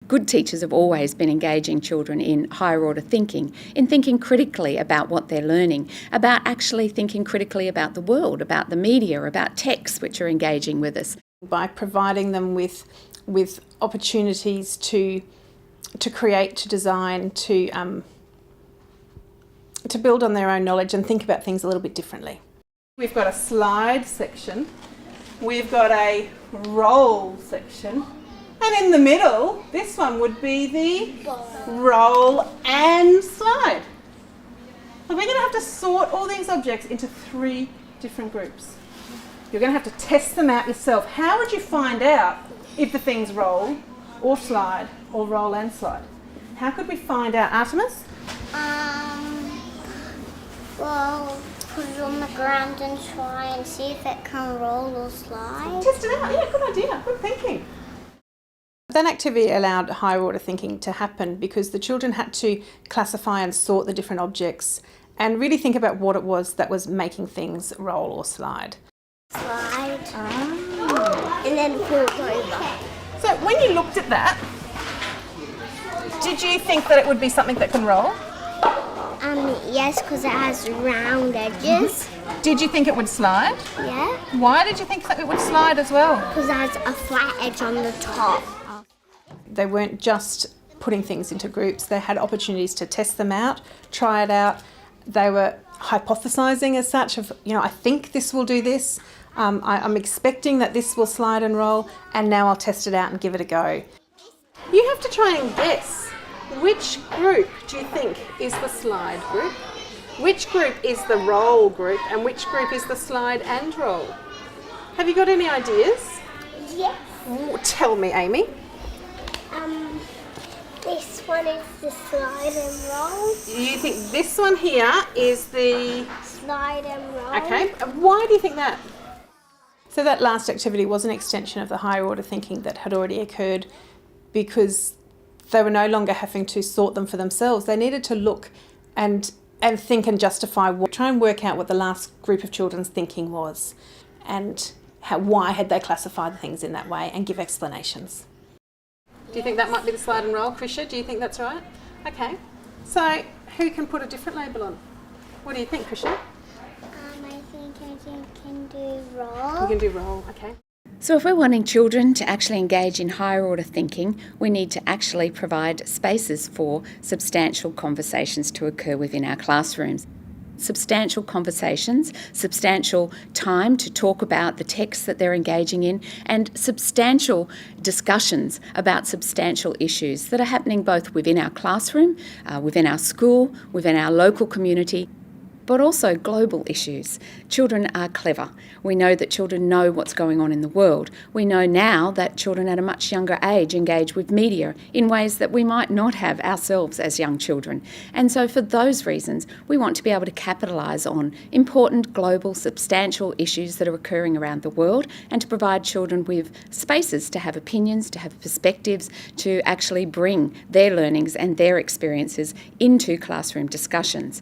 Good teachers have always been engaging children in higher order thinking, in thinking critically about what they're learning, about actually thinking critically about the world, about the media, about texts which are engaging with us. By providing them with opportunities to create, to design, to build on their own knowledge and think about things a little bit differently. We've got a slide section, we've got a roll section, and in the middle, this one would be the roll and slide. So we're going to have to sort all these objects into 3 different groups. You're going to have to test them out yourself. How would you find out if the things roll or slide or roll and slide? How could we find out, Artemis? Well, put it on the ground and try and see if it can roll or slide. Test it out. Yeah, good idea. Good thinking. That activity allowed higher order thinking to happen because the children had to classify and sort the different objects and really think about what it was that was making things roll or slide. Slide. And then fold over. So when you looked at that, did you think that it would be something that can roll? Yes, because it has round edges. Did you think it would slide? Yeah. Why did you think that it would slide as well? Because it has a flat edge on the top. They weren't just putting things into groups, they had opportunities to test them out, try it out. They were hypothesising as such of, I think this will do this, I'm expecting that this will slide and roll, and now I'll test it out and give it a go. You have to try and guess, which group do you think is the slide group? Which group is the roll group and which group is the slide and roll? Have you got any ideas? Yes. Tell me, Amy. This one is the slide and roll. You think this one here is the... Slide and roll. Okay, why do you think that? So that last activity was an extension of the higher order thinking that had already occurred because they were no longer having to sort them for themselves. They needed to look and think and justify, try and work out what the last group of children's thinking was and why had they classified the things in that way and give explanations. Do you think that might be the slide and roll, Krisha? Do you think that's right? Okay. So who can put a different label on? What do you think, Krisha? I think I can do roll. You can do roll, okay. So if we're wanting children to actually engage in higher order thinking, we need to actually provide spaces for substantial conversations to occur within our classrooms. Substantial conversations, substantial time to talk about the texts that they're engaging in, and substantial discussions about substantial issues that are happening both within our classroom, within our school, within our local community, but also global issues. Children are clever. We know that children know what's going on in the world. We know now that children at a much younger age engage with media in ways that we might not have ourselves as young children. And so for those reasons, we want to be able to capitalise on important global substantial issues that are occurring around the world and to provide children with spaces to have opinions, to have perspectives, to actually bring their learnings and their experiences into classroom discussions.